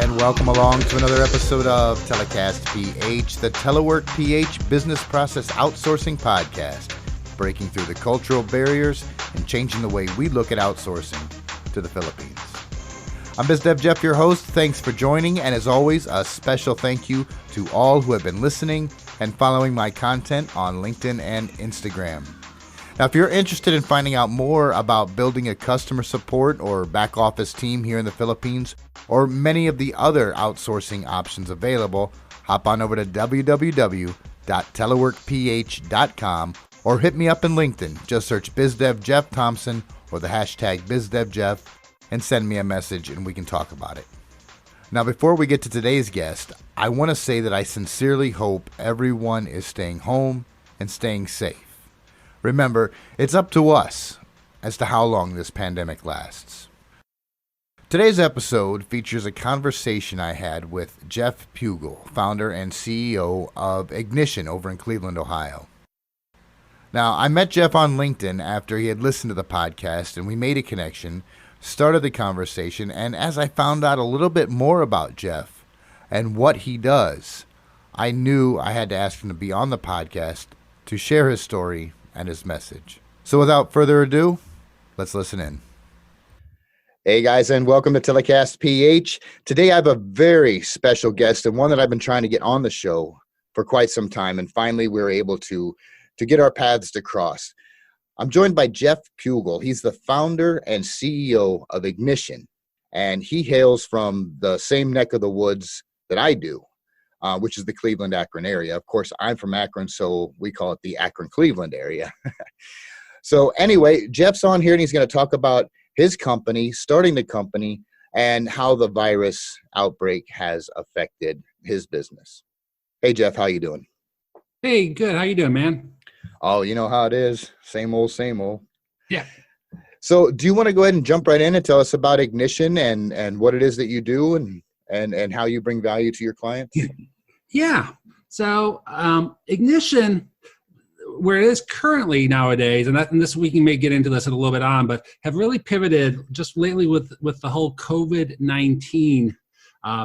and welcome along to another episode of Telecast PH, the Telework PH Business Process Outsourcing Podcast, breaking through the cultural barriers and changing the way we look at outsourcing to the Philippines. I'm BizDev Jeff, your host. Thanks for joining, and as always, a special thank you to all who have been listening and following my content on LinkedIn and Instagram. Now, if you're interested in finding out more about building a customer support or back office team here in the Philippines, or many of the other outsourcing options available, hop on over to www.teleworkph.com or hit me up in LinkedIn. Just search BizDev Jeff Thompson or the hashtag BizDevJeff and send me a message and we can talk about it. Now, before we get to today's guest, I want to say that I sincerely hope everyone is staying home and staying safe. Remember, it's up to us as to how long this pandemic lasts. Today's episode features a conversation I had with Jeff Pugel, founder and CEO of Ignition over in Cleveland, Ohio. Now, I met Jeff on LinkedIn after he had listened to the podcast, and we made a connection, started the conversation, and as I found out a little bit more about Jeff and what he does, I knew I had to ask him to be on the podcast to share his story and his message. So without further ado, let's listen in. Hey guys, and welcome to Telecast PH. Today I have a very special guest and one that I've been trying to get on the show for quite some time, and finally we were able to get our paths to cross. I'm joined by Jeff Pugel. He's the founder and CEO of Ignition, and he hails from the same neck of the woods that I do, which is the Cleveland-Akron area. Of course, I'm from Akron, so we call it the Akron-Cleveland area. So anyway, Jeff's on here, and he's going to talk about his company, starting the company, and how the virus outbreak has affected his business. Hey, Jeff, how you doing? Hey, good. How you doing, man? Oh, you know how it is. Same old, same old. Yeah. So do you want to go ahead and jump right in and tell us about Ignition and what it is that you do and how you bring value to your clients? Yeah. So Ignition, where it is currently nowadays, and this we may get into this a little bit on, but have really pivoted just lately with the whole COVID-19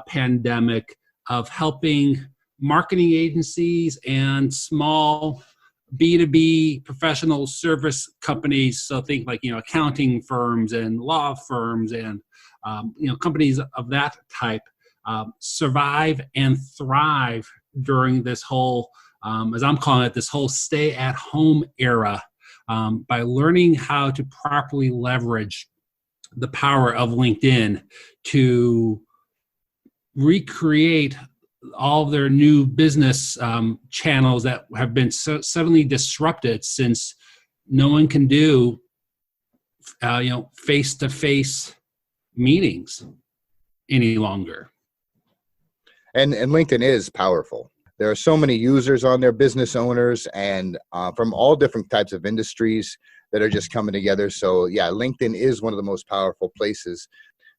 pandemic of helping marketing agencies and small B2B professional service companies. So think like, accounting firms and law firms and, companies of that type survive and thrive during this whole, as I'm calling it, this whole stay-at-home era by learning how to properly leverage the power of LinkedIn to recreate all of their new business channels that have been so suddenly disrupted since no one can do, face-to-face meetings any longer. And LinkedIn is powerful. There are so many users on there, business owners, and from all different types of industries that are just coming together. So yeah, LinkedIn is one of the most powerful places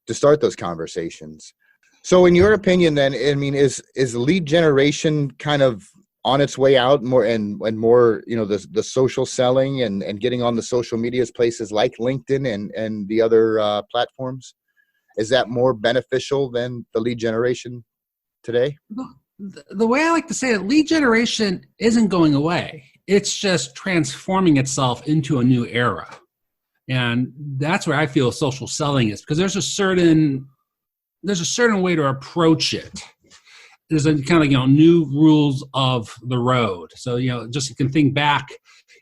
to start those conversations. So in your opinion then, I mean, is lead generation kind of on its way out more and more, the social selling and getting on the social medias places like LinkedIn and the other platforms? Is that more beneficial than the lead generation today? The way I like to say it, lead generation isn't going away. It's just transforming itself into a new era. And that's where I feel social selling is, because there's a certain way to approach it. There's a kind of, new rules of the road. So, just you can think back,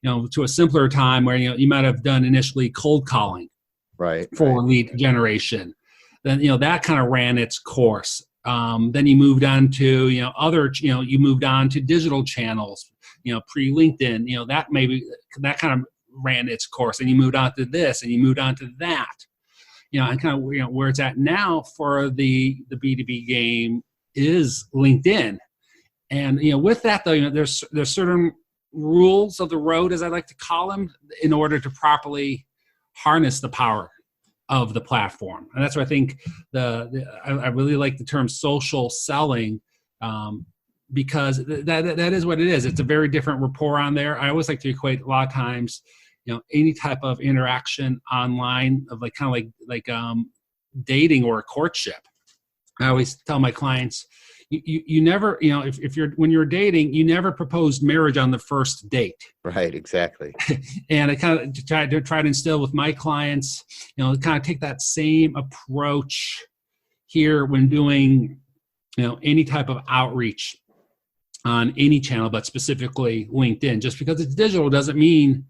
to a simpler time where, you might have done initially cold calling for lead generation. Then, that kind of ran its course. Then you moved on to, you moved on to digital channels, pre-LinkedIn, that kind of ran its course, and you moved on to this and you moved on to that, and kind of, where it's at now for the B2B game is LinkedIn. And, with that though, there's certain rules of the road, as I like to call them, in order to properly harness the power of the platform. And that's why I think I really like the term social selling, because that is what it is. It's a very different rapport on there. I always like to equate a lot of times, any type of interaction online of like dating or a courtship. I always tell my clients, you never, if you're, when you're dating, you never proposed marriage on the first date. Right, exactly. And I kind of try to instill with my clients, kind of take that same approach here when doing, any type of outreach on any channel, but specifically LinkedIn. Just because it's digital doesn't mean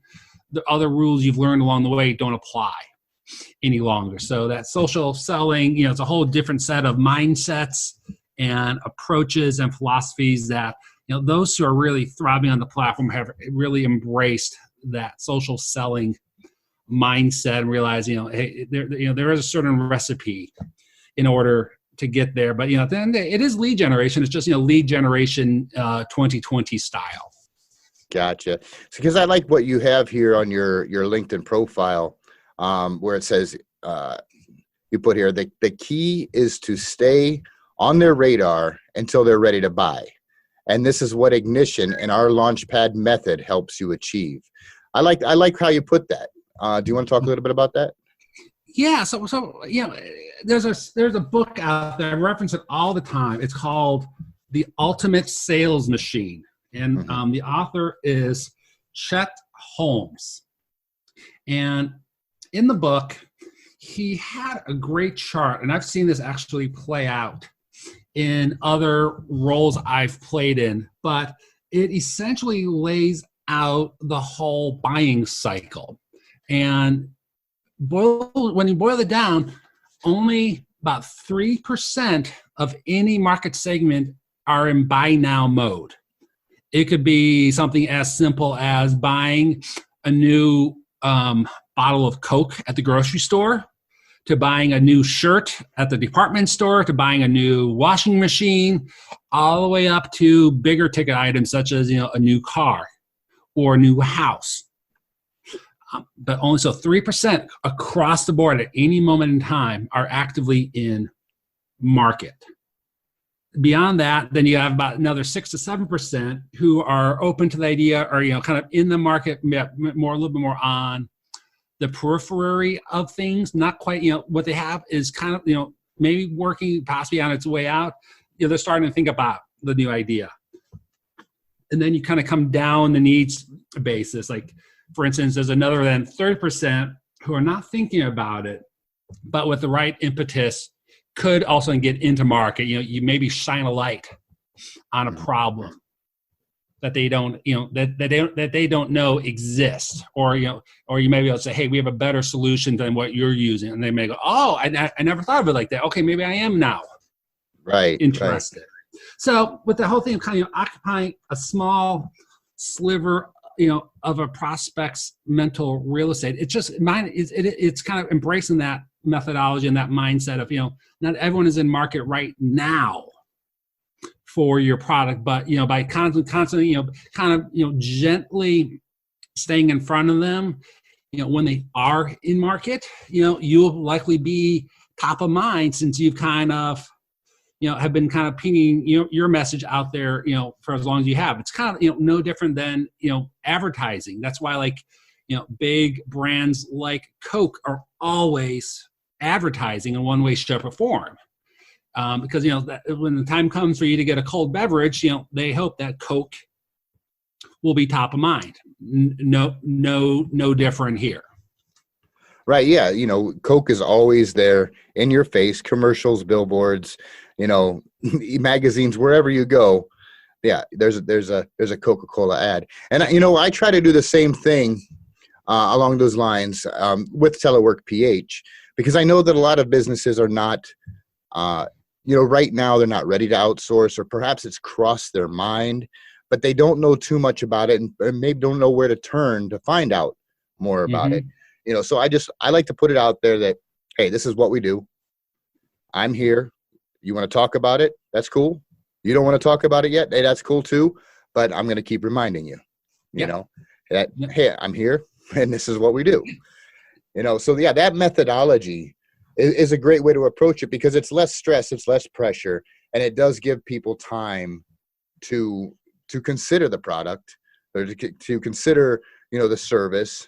the other rules you've learned along the way don't apply any longer. So that social selling, it's a whole different set of mindsets and approaches and philosophies that, those who are really thriving on the platform have really embraced that social selling mindset and realize, hey, there is a certain recipe in order to get there. But, then it is lead generation. It's just, lead generation 2020 style. Gotcha. Because I like what you have here on your LinkedIn profile, where it says, you put here, the key is to stay on their radar until they're ready to buy. And this is what Ignition and our Launchpad method helps you achieve. I like how you put that. Do you want to talk a little bit about that? Yeah. So there's a book out there. I reference it all the time. It's called The Ultimate Sales Machine. And the author is Chet Holmes. And in the book, he had a great chart, and I've seen this actually play out in other roles I've played in, but it essentially lays out the whole buying cycle. And when you boil it down, only about 3% of any market segment are in buy now mode. It could be something as simple as buying a new bottle of Coke at the grocery store, to buying a new shirt at the department store, to buying a new washing machine, all the way up to bigger ticket items such as a new car or a new house. But only 3% across the board at any moment in time are actively in market. Beyond that, then you have about another 6 to 7% who are open to the idea, or kind of in the market, a little bit more on the periphery of things. Not quite, what they have is kind of, maybe working possibly on its way out. They're starting to think about the new idea, and then you kind of come down the needs basis. Like, for instance, there's another than 30% who are not thinking about it, but with the right impetus could also get into market. You maybe shine a light on a problem that they don't, that they don't know exists, or you may be able to say, hey, we have a better solution than what you're using, and they may go, oh, I never thought of it like that. Okay, maybe I am now interested. Right. So with the whole thing of kind of occupying a small sliver, of a prospect's mental real estate, it's kind of embracing that methodology and that mindset of, not everyone is in market right now for your product, but by constantly gently staying in front of them, when they are in market, you'll likely be top of mind, since you've kind of have been kind of pinging your message out there for as long as you have. It's kind of no different than advertising. That's why big brands like Coke are always advertising in one way, shape, or form. Because when the time comes for you to get a cold beverage, they hope that Coke will be top of mind. No different here. Right. Yeah. Coke is always there in your face, commercials, billboards, magazines, wherever you go. Yeah. There's a Coca-Cola ad. And I try to do the same thing along those lines with Telework PH, because I know that a lot of businesses are not, right now they're not ready to outsource, or perhaps it's crossed their mind, but they don't know too much about it, and maybe don't know where to turn to find out more about it. So I like to put it out there that, hey, this is what we do. I'm here. You want to talk about it? That's cool. You don't want to talk about it yet? Hey, that's cool too. But I'm going to keep reminding you, hey, I'm here, and this is what we do. So yeah, that methodology is a great way to approach it, because it's less stress, it's less pressure, and it does give people time to consider the product, or to consider the service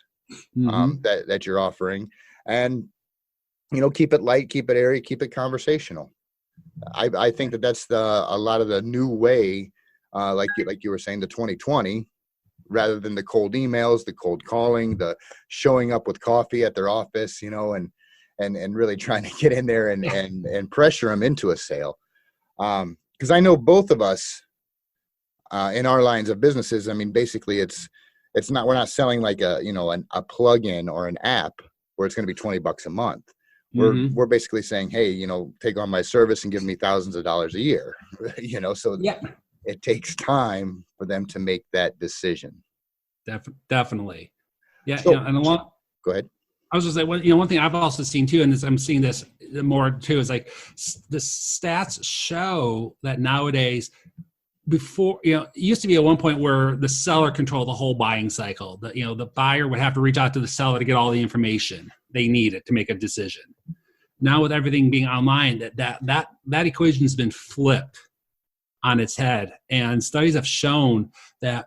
that you're offering, and keep it light, keep it airy, keep it conversational. I think that's a lot of the new way, like you were saying, the 2020, rather than the cold emails, the cold calling, the showing up with coffee at their office, and really trying to get in there and pressure them into a sale. Because I know both of us in our lines of businesses. I mean, basically, we're not selling like a plug-in or an app where it's going to be $20 a month. We're basically saying, hey, take on my service and give me thousands of dollars a year, so it takes time for them to make that decision. Definitely. Yeah. So, go ahead. I was just like, one thing I've also seen too, and I'm seeing this more too, is like the stats show that nowadays, before, it used to be at one point where the seller controlled the whole buying cycle. The buyer would have to reach out to the seller to get all the information they needed to make a decision. Now with everything being online, that equation has been flipped on its head. And studies have shown that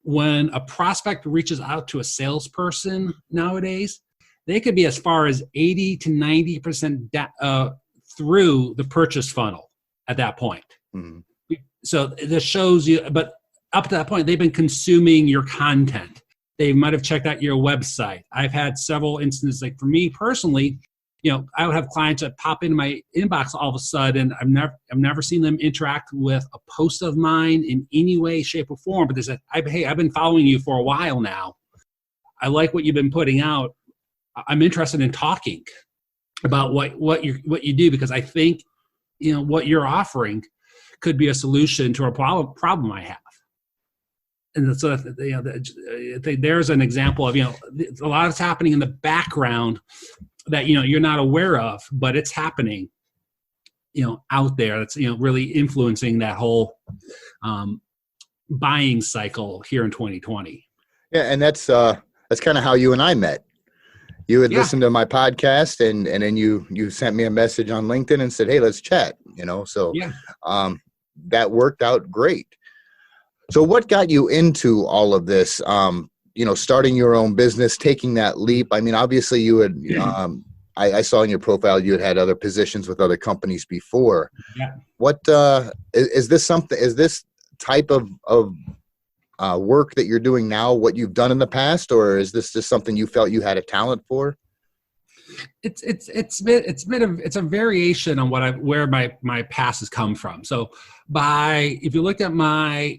when a prospect reaches out to a salesperson nowadays, they could be as far as 80 to 90% through the purchase funnel at that point. Mm-hmm. So this shows you, but up to that point, they've been consuming your content. They might have checked out your website. I've had several instances, like for me personally, I would have clients that pop into my inbox all of a sudden. I've never seen them interact with a post of mine in any way, shape, or form. But they said, "Hey, I've been following you for a while now. I like what you've been putting out. I'm interested in talking about what you do, because I think what you're offering could be a solution to a problem I have." And so there's an example of a lot is happening in the background that you're not aware of, but it's happening out there. That's really influencing that whole buying cycle here in 2020. Yeah, and that's kind of how you and I met. You had listened to my podcast, and then you sent me a message on LinkedIn and said, "Hey, let's chat." So that worked out great. So what got you into all of this? Starting your own business, taking that leap. I mean, obviously you had, I saw in your profile, you had other positions with other companies before. Yeah. What, is this type of work that you're doing now what you've done in the past, or is this just something you felt you had a talent for? It's a variation on where my past has come from. So if you look at my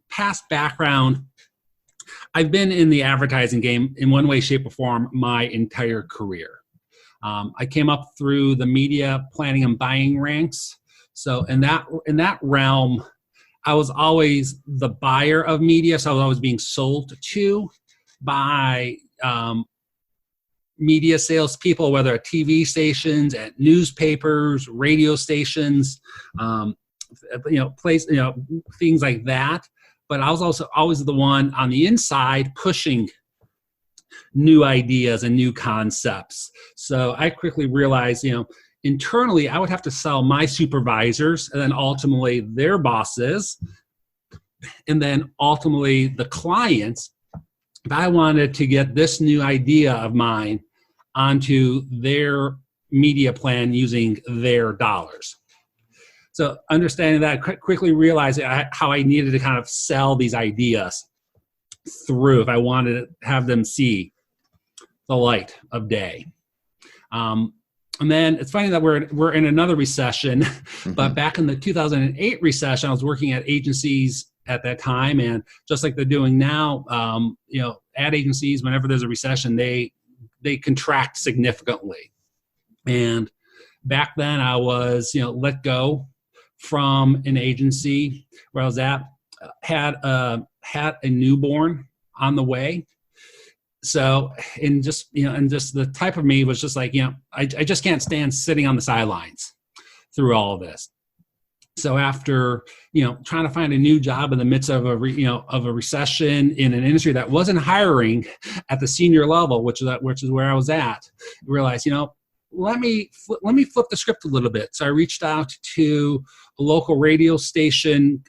past background, I've been in the advertising game in one way, shape, or form my entire career. I came up through the media planning and buying ranks. So in that realm, I was always the buyer of media. So I was always being sold to by media salespeople, whether at TV stations, at newspapers, radio stations, things like that. But I was also always the one on the inside pushing new ideas and new concepts. So I quickly realized, internally, I would have to sell my supervisors and then ultimately their bosses, and then ultimately the clients, if I wanted to get this new idea of mine onto their media plan using their dollars. So understanding that, quickly realizing how I needed to kind of sell these ideas through if I wanted to have them see the light of day. And then it's funny that we're in another recession, but back in the 2008 recession, I was working at agencies at that time, and just like they're doing now, ad agencies, whenever there's a recession, they contract significantly. And back then, I was let go from an agency where I was at, had a newborn on the way. So, and just the type of me was just like, I just can't stand sitting on the sidelines through all of this. So after, trying to find a new job in the midst of a recession in an industry that wasn't hiring at the senior level, which is where I was at, I realized, let me flip the script a little bit. So I reached out to a local radio station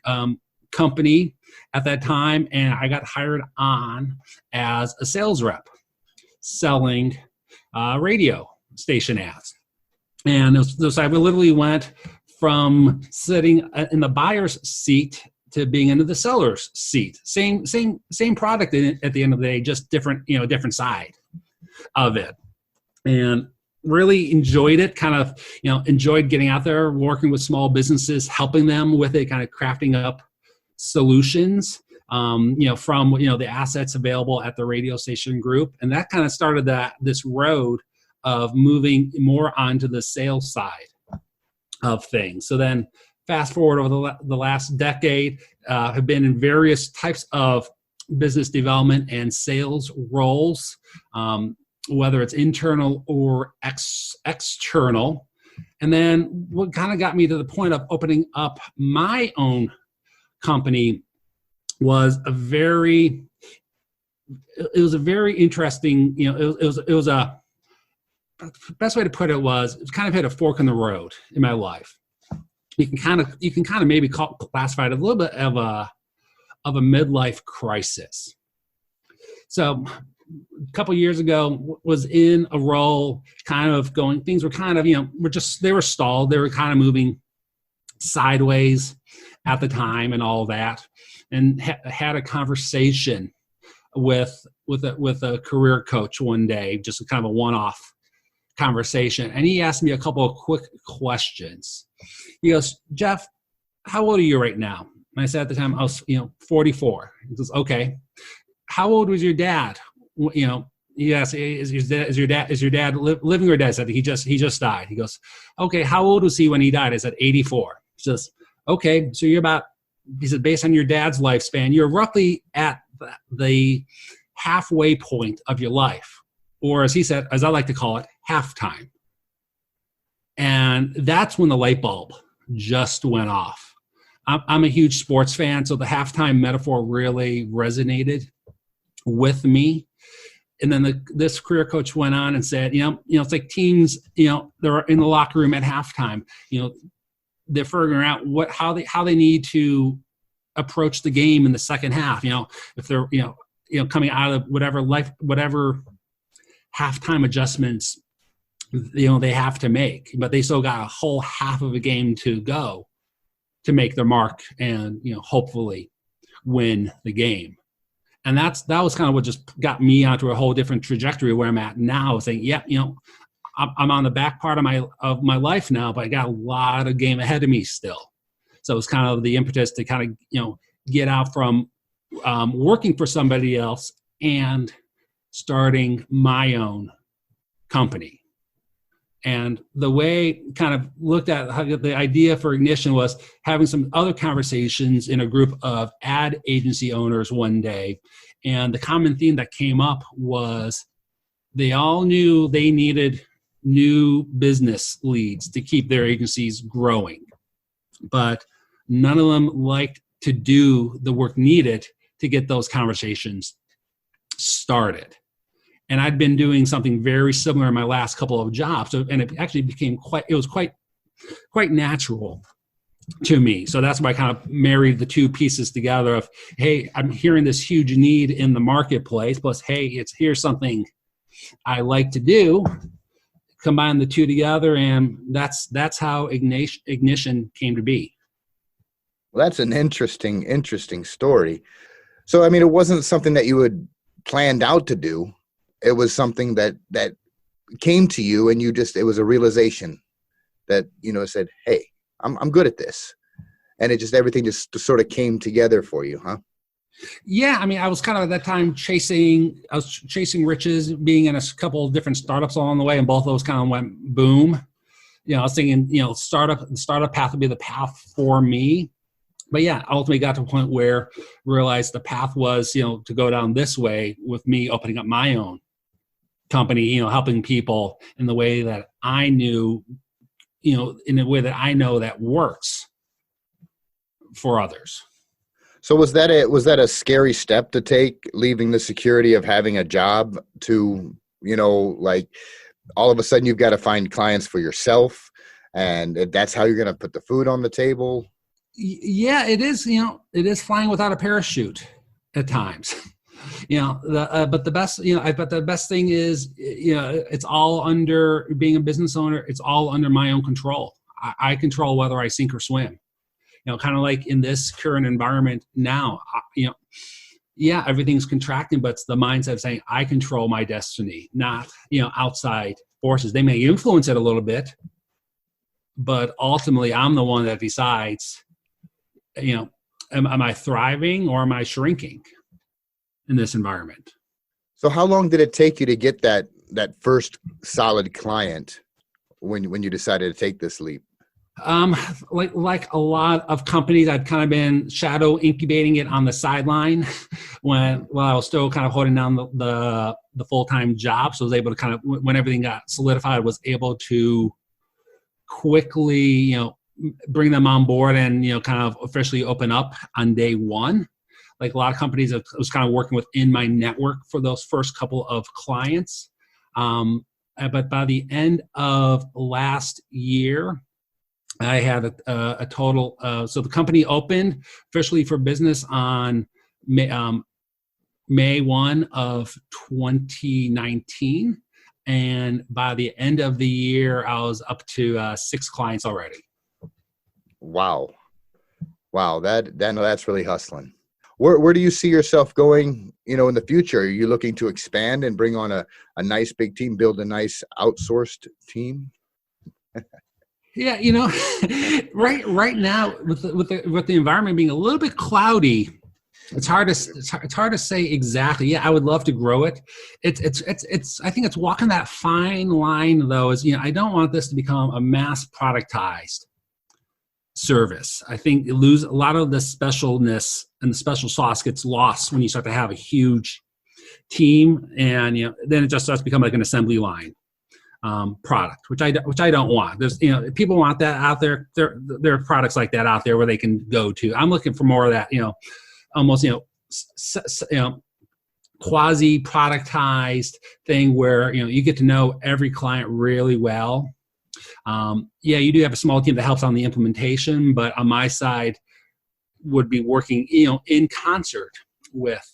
company at that time, and I got hired on as a sales rep selling radio station ads. And so I literally went from sitting in the buyer's seat to being into the seller's seat. Same product at the end of the day, just different, different side of it. And really enjoyed it, enjoyed getting out there, working with small businesses, helping them with it, kind of crafting up solutions, from, the assets available at the radio station group. And that kind of started this road of moving more onto the sales side of things. So then fast forward over the last decade, have been in various types of business development and sales roles, whether it's internal or external. And then what kind of got me to the point of opening up my own company was a very interesting, best way to put it was kind of hit a fork in the road in my life. You can kind of maybe classify it a little bit of a midlife crisis. So a couple of years ago, was in a role, kind of going, things were kind of, they were stalled. They were kind of moving sideways at the time and all that, and had a conversation with a career coach one day, just kind of a one-off conversation. And he asked me a couple of quick questions. He goes, "Jeff, how old are you right now?" And I said at the time, I was, 44. He goes, "Okay. How old was your dad?" Yes, is your dad living or dead? I said, he just died. He goes, "Okay, how old was he when he died?" I said, 84. He says, "Okay, so he said, based on your dad's lifespan, you're roughly at the halfway point of your life." Or as he said, as I like to call it, halftime. And that's when the light bulb just went off. I'm a huge sports fan, so the halftime metaphor really resonated with me. And then this career coach went on and said, it's like teams, they're in the locker room at halftime. They're figuring out how they need to approach the game in the second half. If they're coming out of whatever halftime adjustments they have to make, but they still got a whole half of a game to go to make their mark and hopefully win the game. And that was kind of what just got me onto a whole different trajectory where I'm at now, saying, I'm on the back part of my life now, but I got a lot of game ahead of me still. So it's kind of the impetus to kind of get out from working for somebody else and starting my own company. And the way kind of looked at how the idea for Ignition was having some other conversations in a group of ad agency owners one day. And the common theme that came up was they all knew they needed new business leads to keep their agencies growing. But none of them liked to do the work needed to get those conversations started. And I'd been doing something very similar in my last couple of jobs. And it actually became quite natural to me. So that's why I kind of married the two pieces together of, hey, I'm hearing this huge need in the marketplace, plus, hey, here's something I like to do. Combine the two together, and that's how Ignition came to be. Well, that's an interesting story. So, I mean, it wasn't something that you had planned out to do. It was something that came to you, and it was a realization that, said, hey, I'm good at this. And everything just sort of came together for you, huh? Yeah. I mean, I was kind of at that time chasing riches, being in a couple of different startups along the way, and both of those kind of went boom. I was thinking, the startup path would be the path for me. But yeah, ultimately got to a point where I realized the path was, to go down this way with me opening up my own company, helping people in the way that I knew, in a way that I know that works for others. So was that a scary step to take, leaving the security of having a job to, like all of a sudden you've got to find clients for yourself, and that's how you're going to put the food on the table? Yeah, it is. It is flying without a parachute at times. But the best, but the best thing is, it's all under being a business owner. It's all under my own control. I control whether I sink or swim. Kind of like in this current environment now, yeah, everything's contracting, but it's the mindset of saying I control my destiny, not, outside forces. They may influence it a little bit, but ultimately I'm the one that decides, am I thriving or am I shrinking in this environment? So how long did it take you to get that first solid client when you decided to take this leap? Like a lot of companies, I'd kind of been shadow incubating it on the sideline while I was still kind of holding down the full-time job. So I was able to kind of, when everything got solidified, was able to quickly, bring them on board and, kind of officially open up on day one. Like a lot of companies, I was kind of working within my network for those first couple of clients. But by the end of last year, I had a total. So the company opened officially for business on May 1 of 2019. And by the end of the year, I was up to 6 clients already. Wow. That's really hustling. Where do you see yourself going, in the future? Are you looking to expand and bring on a nice big team, build a nice outsourced team? Yeah, right now with the environment being a little bit cloudy, it's hard to say exactly. Yeah, I would love to grow it. It's I think it's walking that fine line though. Is I don't want this to become a mass productized service. I think you lose a lot of the specialness, and the special sauce gets lost when you start to have a huge team, and then it just starts to become like an assembly line product, which I don't want. There's people want that out there. There are products like that out there where they can go to. I'm looking for more of that, almost quasi productized thing where you get to know every client really well. Yeah, you do have a small team that helps on the implementation, but on my side would be working in concert with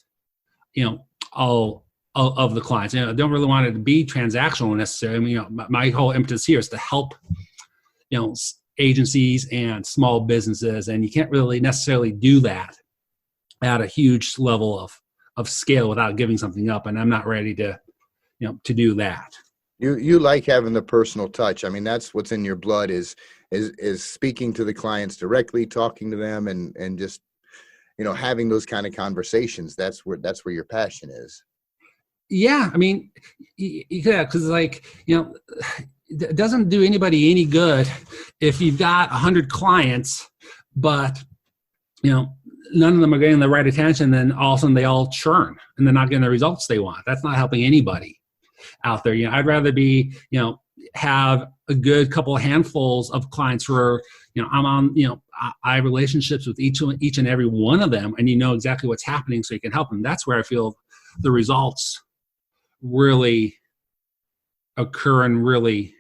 all of the clients. I don't really want it to be transactional necessarily. My whole impetus here is to help agencies and small businesses, and you can't really necessarily do that at a huge level of scale without giving something up, and I'm not ready to do that. You like having the personal touch. I mean, that's what's in your blood is speaking to the clients directly, talking to them, and just having those kind of conversations. That's where your passion is. Yeah, I mean, yeah, because it doesn't do anybody any good if you've got 100 clients, but none of them are getting the right attention. Then all of a sudden they all churn and they're not getting the results they want. That's not helping anybody out there. I'd rather be have a good couple of handfuls of clients where I'm on I have relationships with each and every one of them, and exactly what's happening, so you can help them. That's where I feel the results really occur and really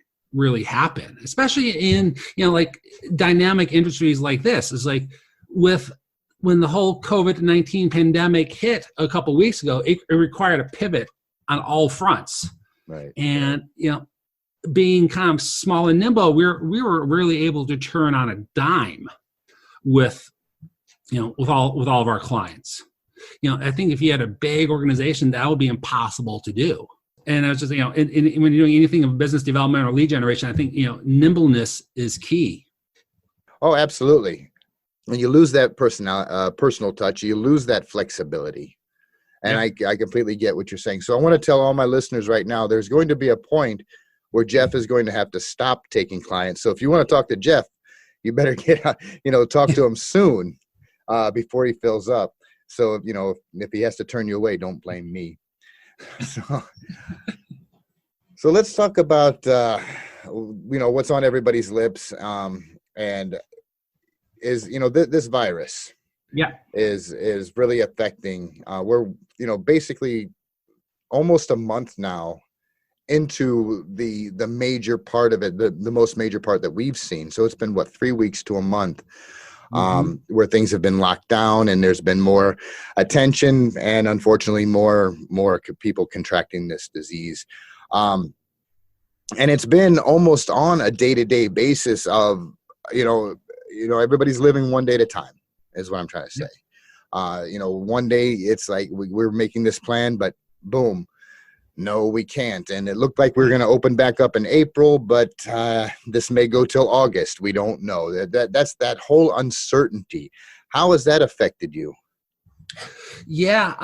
happen, especially in like dynamic industries like this. Is like when the whole COVID-19 pandemic hit a couple of weeks ago, it required a pivot on all fronts. Right. And being kind of small and nimble, we were really able to turn on a dime with all of our clients. I think if you had a big organization, that would be impossible to do. And I was just, when you're doing anything of business development or lead generation, I think, nimbleness is key. Oh, absolutely. When you lose that personal touch, you lose that flexibility. And yeah. I completely get what you're saying. So I want to tell all my listeners right now, there's going to be a point where Jeff is going to have to stop taking clients. So if you want to talk to Jeff, you better talk to him soon before he fills up. So, if he has to turn you away, don't blame me. So let's talk about, what's on everybody's lips, and is, this virus is really affecting, we're, basically almost a month now into the major part of it, the most major part that we've seen. So it's been 3 weeks to a month. where things have been locked down and there's been more attention and unfortunately more people contracting this disease. And it's been almost on a day-to-day basis of, everybody's living one day at a time is what I'm trying to say. One day it's like we're making this plan, but boom, no, we can't. And it looked like we were going to open back up in April, but this may go till August. We don't know. That's that whole uncertainty. How has that affected you? Yeah,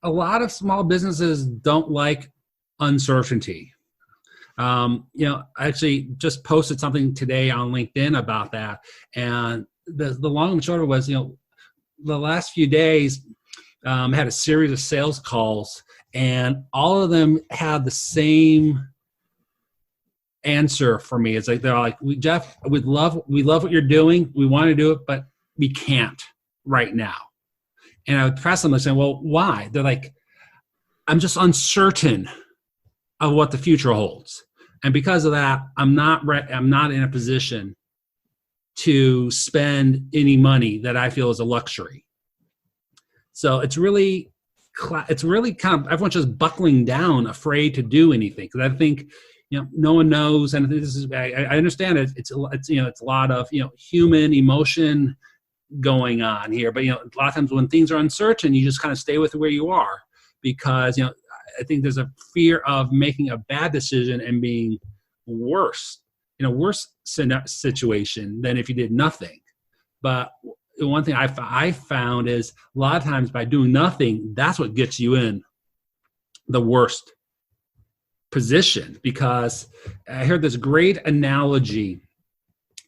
a lot of small businesses don't like uncertainty. I actually just posted something today on LinkedIn about that. And the long and short of it was, the last few days, I had a series of sales calls, and all of them had the same answer for me. It's like, they're like, Jeff, we love what you're doing. We want to do it, but we can't right now. And I would press them and say, well, why? They're like, I'm just uncertain of what the future holds. And because of that, I'm not in a position to spend any money that I feel is a luxury. So it's really kind of everyone's just buckling down, afraid to do anything. Because I think, no one knows, and this is, I understand it. It's a lot of human emotion going on here. But a lot of times when things are uncertain, you just kind of stay with where you are, because I think there's a fear of making a bad decision and being worse in a worse situation than if you did nothing. But the one thing I found is a lot of times by doing nothing, that's what gets you in the worst position. Because I heard this great analogy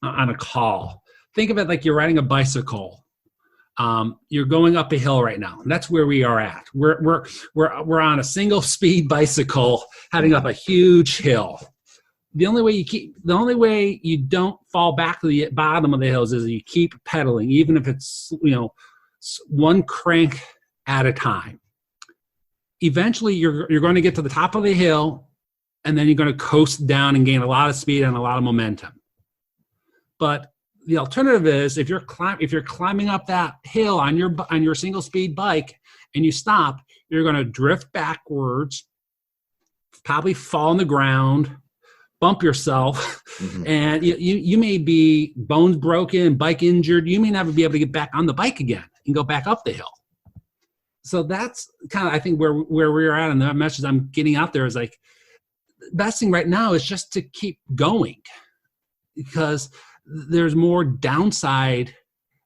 on a call. Think of it like you're riding a bicycle. You're going up a hill right now. And that's where we are at. We're on a single speed bicycle heading up a huge hill. The only way you don't fall back to the bottom of the hills is you keep pedaling, even if it's one crank at a time. Eventually, you're going to get to the top of the hill, and then you're going to coast down and gain a lot of speed and a lot of momentum. But the alternative is if you're climbing up that hill on your single speed bike and you stop, you're going to drift backwards, probably fall on the ground, bump yourself, and you may be bones broken, bike injured. You may never be able to get back on the bike again and go back up the hill. So that's kind of, I think, where we're at, and the message I'm getting out there is like, the best thing right now is just to keep going, because there's more downside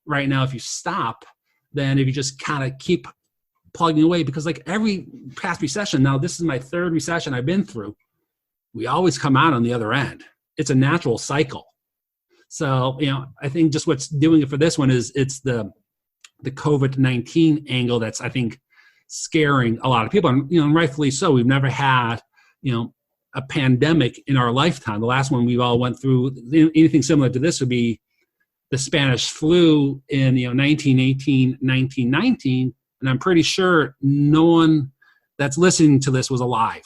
right now if you stop than if you just kind of keep plugging away. Because like every past recession, now this is my third recession I've been through, we always come out on the other end. It's a natural cycle. So, I think just what's doing it for this one is it's the COVID-19 angle that's, I think, scaring a lot of people. And, rightfully so. We've never had, a pandemic in our lifetime. The last one we all went through, anything similar to this would be the Spanish flu in, 1918, 1919. And I'm pretty sure no one that's listening to this was alive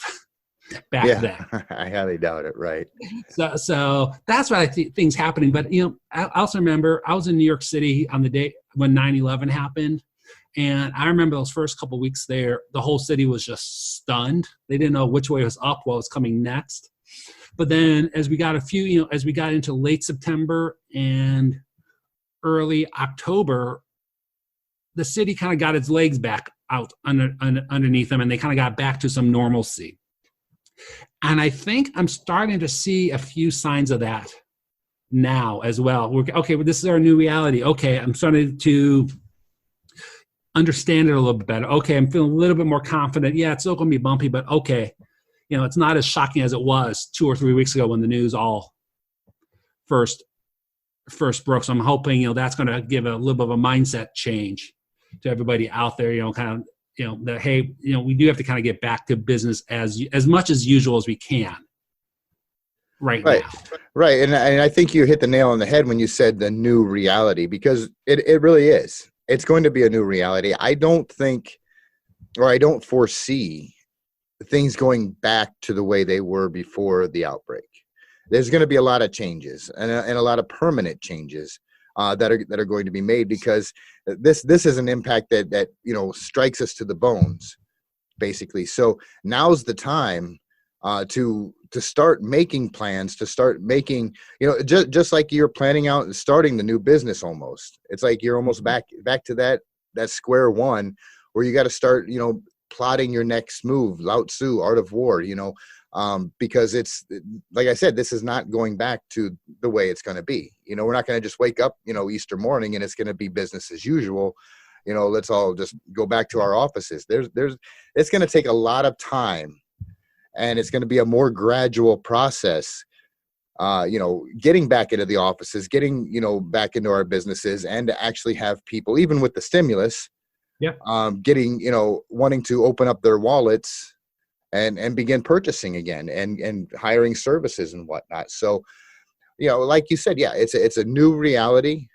back then. I highly doubt it. Right. So that's what I think things happening. But, I also remember I was in New York City on the day when 9/11 happened. And I remember those first couple of weeks there, the whole city was just stunned. They didn't know which way was up, what was coming next. But then as we got into late September and early October, the city kind of got its legs back out underneath them, and they kind of got back to some normalcy. And I think I'm starting to see a few signs of that now as well. Okay, well, this is our new reality. Okay, I'm starting to understand it a little bit better. Okay, I'm feeling a little bit more confident. Yeah, it's still going to be bumpy, but okay, it's not as shocking as it was 2 or 3 weeks ago when the news all first broke. So I'm hoping, that's going to give a little bit of a mindset change to everybody out there, kind of, that, hey, we do have to kind of get back to business as much as usual as we can right now. Right. And I think you hit the nail on the head when you said the new reality, because it really is. It's going to be a new reality. I don't foresee things going back to the way they were before the outbreak. There's going to be a lot of changes and a lot of permanent changes. that are going to be made, because this is an impact that strikes us to the bones, basically. So now's the time to start making plans, to start making, just like you're planning out and starting the new business. Almost, it's like you're almost back to that square one, where you got to start plotting your next move. Lao Tzu, Art of War, because it's, like I said, this is not going back to the way it's going to be. We're not going to just wake up Easter morning and it's going to be business as usual. Let's all just go back to our offices. It's going to take a lot of time, and it's going to be a more gradual process, getting back into the offices, getting, back into our businesses, and to actually have people, even with the stimulus, getting, wanting to open up their wallets and begin purchasing again, and hiring services and whatnot. So, like you said, it's a new reality,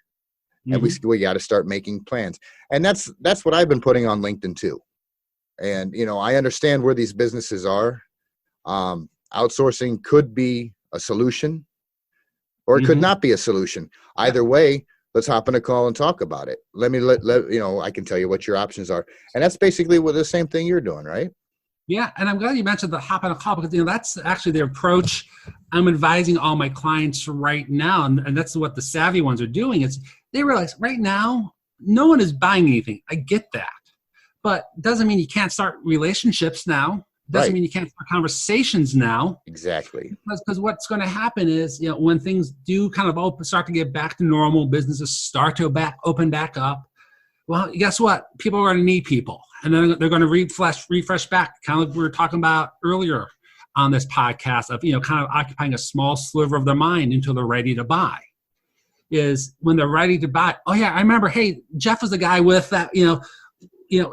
and we got to start making plans. And that's what I've been putting on LinkedIn too. And, I understand where these businesses are. Outsourcing could be a solution, or it could not be a solution. Either way, let's hop on a call and talk about it. I can tell you what your options are. And that's basically what the same thing you're doing, right? Yeah, and I'm glad you mentioned the hop on a call, because that's actually the approach I'm advising all my clients right now, and that's what the savvy ones are doing. Is they realize right now no one is buying anything. I get that, but doesn't mean you can't start relationships now. Doesn't mean you can't start conversations now. Exactly. Because what's going to happen is, when things do kind of start to get back to normal, businesses start to open back up. Well, guess what? People are going to need people, and then they're going to refresh back, kind of like we were talking about earlier on this podcast, of kind of occupying a small sliver of their mind until they're ready to buy. Is when they're ready to buy. Oh yeah, I remember. Hey, Jeff was the guy with that.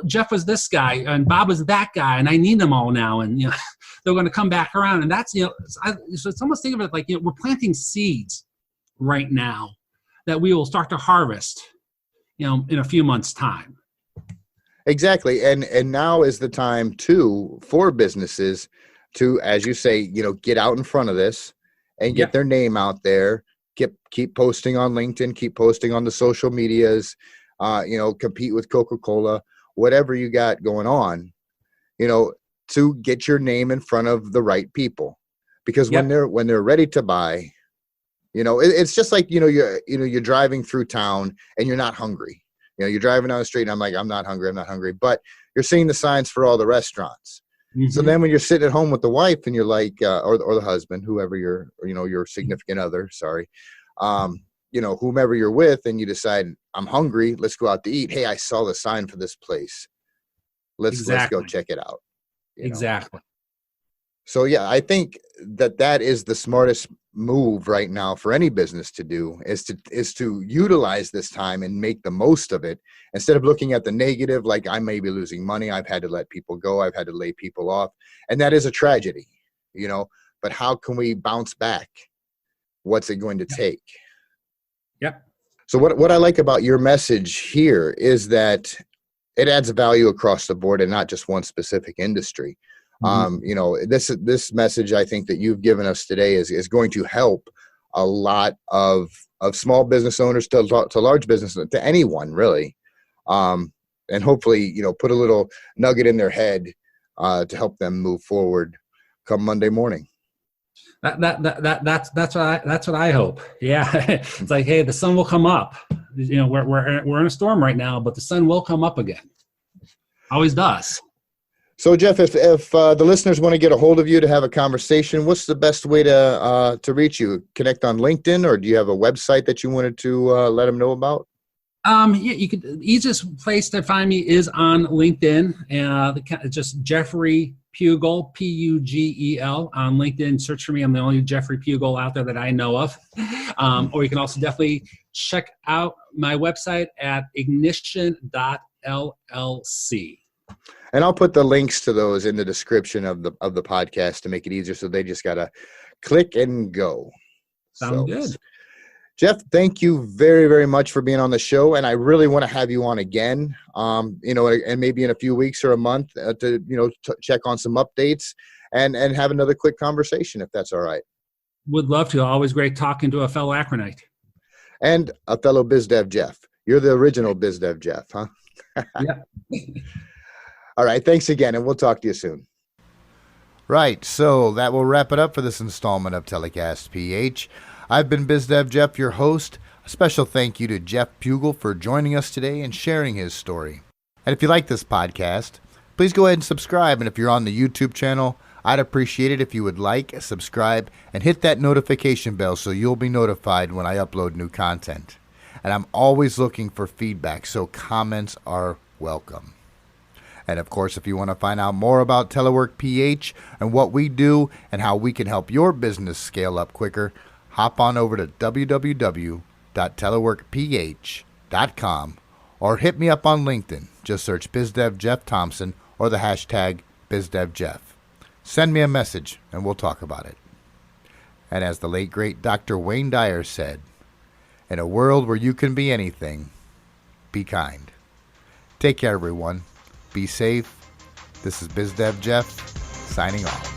Jeff was this guy, and Bob was that guy, and I need them all now, and they're going to come back around, and that's so it's almost think of it like we're planting seeds right now that we will start to harvest, in a few months' time. Exactly, and now is the time too for businesses to, as you say, get out in front of this and get their name out there. Keep posting on LinkedIn, keep posting on the social medias. Compete with Coca-Cola, whatever you got going on, to get your name in front of the right people, because when they're ready to buy, it's just like, you're driving through town and you're not hungry. You're driving down the street and I'm like, I'm not hungry, but you're seeing the signs for all the restaurants. So then when you're sitting at home with the wife and you're like, or the husband, whoever your significant other, sorry, whomever you're with, and you decide, I'm hungry, let's go out to eat. Hey, I saw the sign for this place. Let's go check it out. Exactly. So yeah, I think that is the smartest move right now for any business to do, is to utilize this time and make the most of it, instead of looking at the negative, like I may be losing money, I've had to let people go, I've had to lay people off, and that is a tragedy, but how can we bounce back? What's it going to take? Yep. So what I like about your message here is that it adds value across the board and not just one specific industry. This message, I think, that you've given us today is going to help a lot of small business owners to large business, to anyone really. And hopefully, put a little nugget in their head to help them move forward come Monday morning. That's what I hope. Yeah. It's like, hey, the sun will come up. We're in a storm right now, but the sun will come up again. Always does. So Jeff, if the listeners want to get a hold of you to have a conversation, what's the best way to reach you? Connect on LinkedIn, or do you have a website that you wanted to let them know about? You could. Easiest place to find me is on LinkedIn. Just Jeffrey Pugel, Pugel on LinkedIn. Search for me. I'm the only Jeffrey Pugel out there that I know of. Or you can also definitely check out my website at ignition.llc. And I'll put the links to those in the description of the podcast to make it easier. So they just got to click and go. Sounds good. Jeff, thank you very, very much for being on the show. And I really want to have you on again, and maybe in a few weeks or a month to check on some updates and have another quick conversation, if that's all right. Would love to. Always great talking to a fellow Akronite. And a fellow BizDev Jeff. You're the original BizDev Jeff, huh? Yeah. All right. Thanks again, and we'll talk to you soon. Right. So that will wrap it up for this installment of Telecast PH. I've been BizDev Jeff, your host. A special thank you to Jeff Pugel for joining us today and sharing his story. And if you like this podcast, please go ahead and subscribe. And if you're on the YouTube channel, I'd appreciate it if you would like, subscribe, and hit that notification bell so you'll be notified when I upload new content. And I'm always looking for feedback, so comments are welcome. And of course, if you want to find out more about Telework PH and what we do and how we can help your business scale up quicker, hop on over to www.teleworkph.com or hit me up on LinkedIn. Just search BizDev Jeff Thompson or the hashtag BizDevJeff. Send me a message and we'll talk about it. And as the late great Dr. Wayne Dyer said, in a world where you can be anything, be kind. Take care, everyone. Be safe. This is BizDev Jeff, signing off.